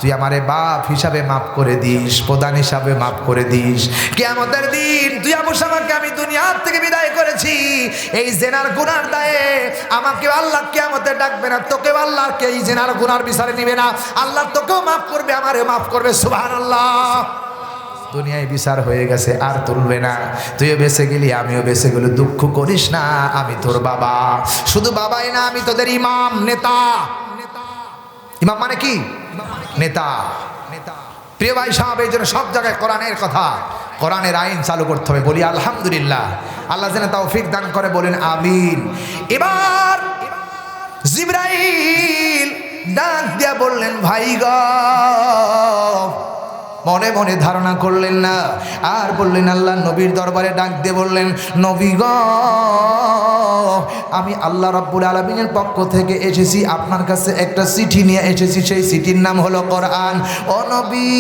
তুই আমারে বাপ হিসাবে মাফ করে দিস, প্রধান হিসাবে মাফ করে দিস। কিয়ামতের দিন তুই আবু শামাকে আমি দুনিয়ার থেকে বিদায় করেছি, এই জেনার গুনার দায়ে আমাকে আল্লাহ কিয়ামতে ডাকবে না, তোকে আল্লাহকে এই জেনার গুনার বিচারে নিবে না। আল্লাহ তোকেও মাফ করবে, আমারে মাফ করবে। সুবহানাল্লাহ। দুনিয়ায় বিচার হয়ে গেছে, আর তুলবে না। তুইও বেঁচে গেলি, আমিও বেঁচে গেল, দুঃখ করিস না, আমি তোর বাবা। শুধু বাবাই না, আমি তোদের ইমাম, নেতা। ইমাম মানে কি? নেতা। প্রিয় ভাই সাহেব, এই জন্য সব জায়গায় কোরআনের কথা, কোরআনের আইন চালু করতে হবে। বলি আলহামদুলিল্লাহ। আল্লাহ যেন তৌফিক দান করে, বলেন আমিন। এবার জিবরাইল ডাক দিয়া বললেন, ভাই গো, মনে মনে ধারণা করলেন না, আর বললেন আল্লাহ নবীর দরবারে ডাক দিয়ে বললেন, নবী গো, আমি আল্লাহ রাব্বুল আলামিনের পক্ষ থেকে এসেছি, আপনার কাছে একটা চিঠি নিয়ে এসেছি, সেই চিঠির নাম হলো কোরআন। ও নবী,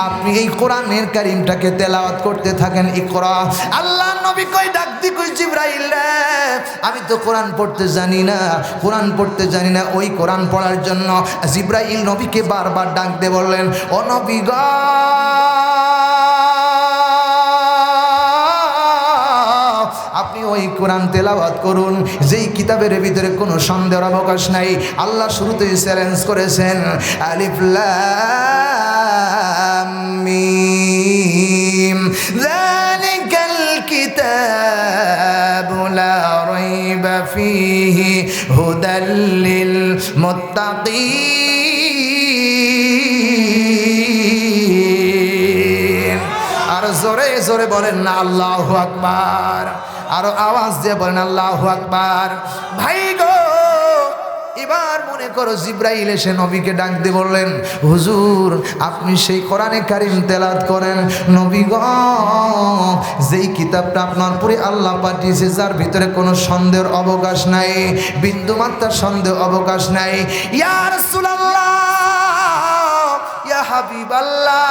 আপনি এই কোরআনের কারীমটাকে তেলাওয়াত করতে থাকেন। ইকরা। আল্লাহ নবী কই ডাক দি কই জিবরাইল রে, আমি তো কোরআন পড়তে জানি না, কোরআন পড়তে জানি না। ওই কোরআন পড়ার জন্য জিবরাইল নবীকে বারবার ডাক দিয়ে বললেন, ও নবী গো, আপনি ওই কোরআন তেলাওয়াত করুন যেই কিতাবের ভিতরে কোনো সন্দেহের অবকাশ নাই। আল্লাহ শুরুতেই চ্যালেঞ্জ করেছেন, আলিফ লাম মিম যালিকাল কিতাবু লা রাইবা ফীহি হুদাল লিল মুত্তাকিন। আর জোরে জোরে বলেন না আল্লাহু আকবার, আরো আওয়াজ দিয়ে বলেন আল্লাহু আকবার। ভাই গো, এবার মনে করো জিবরাইল এসে নবীকে ডাক দিয়ে বললেন, হুজুর আপনি সেই কোরআনে কারীম তেলাওয়াত করেন। নবী গো, যেই কিতাবটা আপনার পরে আল্লাহ পাঠিয়েছে, যার ভিতরে কোনো সন্দেহের অবকাশ নাই, বিন্দুমাত্রার সন্দেহ অবকাশ নাই। ইয়া রাসূলুল্লাহ, ইয়া হাবিবাল্লাহ,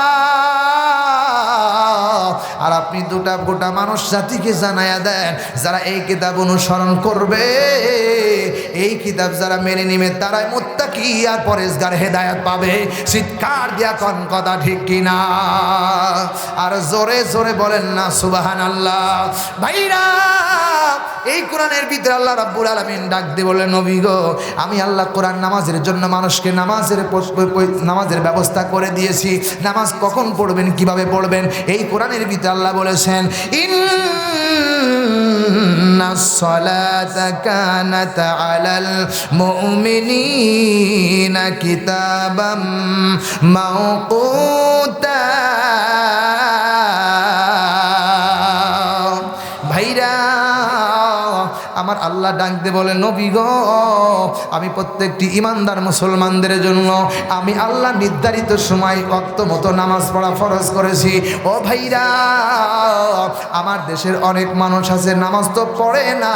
আর আপনি গোটা মানুষ জাতিকে জানায়া দেন, যারা এই কিতাব অনুসরণ করবে, এই কিতাব যারা মেনে নিবে, তারাই মুত্তাকি আর পরেজগার হেদায়েত পাবে। চিৎকার দিয়া কোন কথা ঠিক কিনা? আর জোরে জোরে বলেন না সুবহানাল্লাহ। ভাইরা, এই কোরআনের ভিতরে আল্লাহ রাব্বুল আলামিন ডাক দিয়ে বলেন, নবী গো, আমি আল্লাহ কোরআন নামাজের জন্য মানুষকে নামাজের ব্যবস্থা করে দিয়েছি। নামাজ কখন পড়বেন, কিভাবে পড়বেন, এই কোরআনের ভিতরে আল্লাহ বলেছেন, ইন্নাস সালাতা কানাত আলাল মুমিনিনা কিতাবাম মাওকুতা। ভাইরা, আমার আল্লাহ ডাক দিয়ে বলে, নবী গো, আমি প্রত্যেকটি ইমানদার মুসলমানদের জন্য আমি আল্লাহ নির্ধারিত সময় ওয়াক্ত মতো নামাজ পড়া ফরজ করেছি। ও ভাইরা, আমার দেশের অনেক মানুষ আছে নামাজ তো পড়ে না,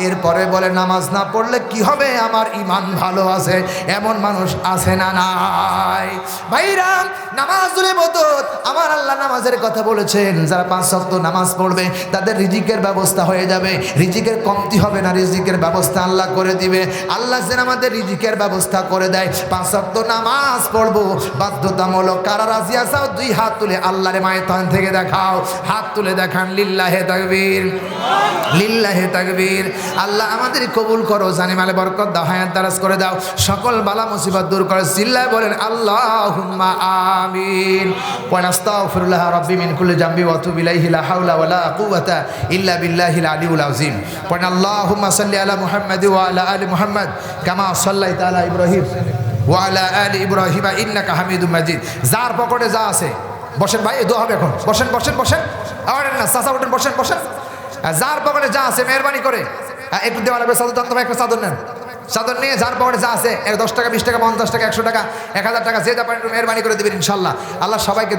এরপরে বলে নামাজ না পড়লে কি হবে, আমার ঈমান ভালো আছে, এমন মানুষ আছে না নাই? ভাইরা, নামাজুল ইবাদত, আমার আল্লাহ নামাজের কথা বলেছেন, যারা 5 ওয়াক্ত নামাজ পড়বে তাদের রিজিকের ব্যবস্থা হয়ে যাবে, রিজিকের কমতি হবে না, রিজিকের ব্যবস্থা আল্লাহ করে দিবে। আল্লাহ যেন আমাদের রিজিকের ব্যবস্থা করে দেয়। 5 ওয়াক্ত নামাজ পড়বো বাধ্যতামূলক। কারা রাজি আছো? 2 হাত তুলে আল্লাহর মায়তান থেকে দেখাও, হাত তুলে দেখান। লিল্লাহে তাকবীর, লিল্লাহে তাকবীর। আল্লাহ আমাদের কবুল করো, জানিমালে বরকত দাও, হায়াত দারাজ করে দাও, সকল বালা মুসিবত দূর করে। চিল্লায় বলেন আল্লাহুম্মা আমিন। ওয়া আস্তাগফিরুল্লাহ রাব্বি মিন কুল্লি জামবি ওয়া আতুবু ইলাইহি লা হাওলা ওয়া লা কুওয়াতা ইল্লা বিল্লাহিল আলিয়্যিল আযীম। ওয়া আল্লাহুম্মা সাল্লি আলা মুহাম্মাদ ওয়া আলা আলি মুহাম্মাদ কামা সাল্লাইতা আলা ইব্রাহিম ওয়া আলা আলি ইব্রাহিম ইন্নাকা হামিদুম মাজিদ। যার পকেটে যা আছে বসেন ভাই, দোয়া হবে এখন। বসেন বসেন বসেন, আওয়ারেন না চাচা, ওঠেন, বসেন বসেন। যার পকেটে যা আছে মেহরবানি করে একটু দেওয়া লাগবে, চাদর দান, একটা চাদর নেন, চাদর নিয়ে যার পকেটে যা আছে 10 টাকা, 20 টাকা, 50 টাকা, 100 টাকা, 1000 টাকা, যে যা পারেন মেহরবানি করে দেবেন ইনশাল্লাহ। আল্লাহ সবাইকে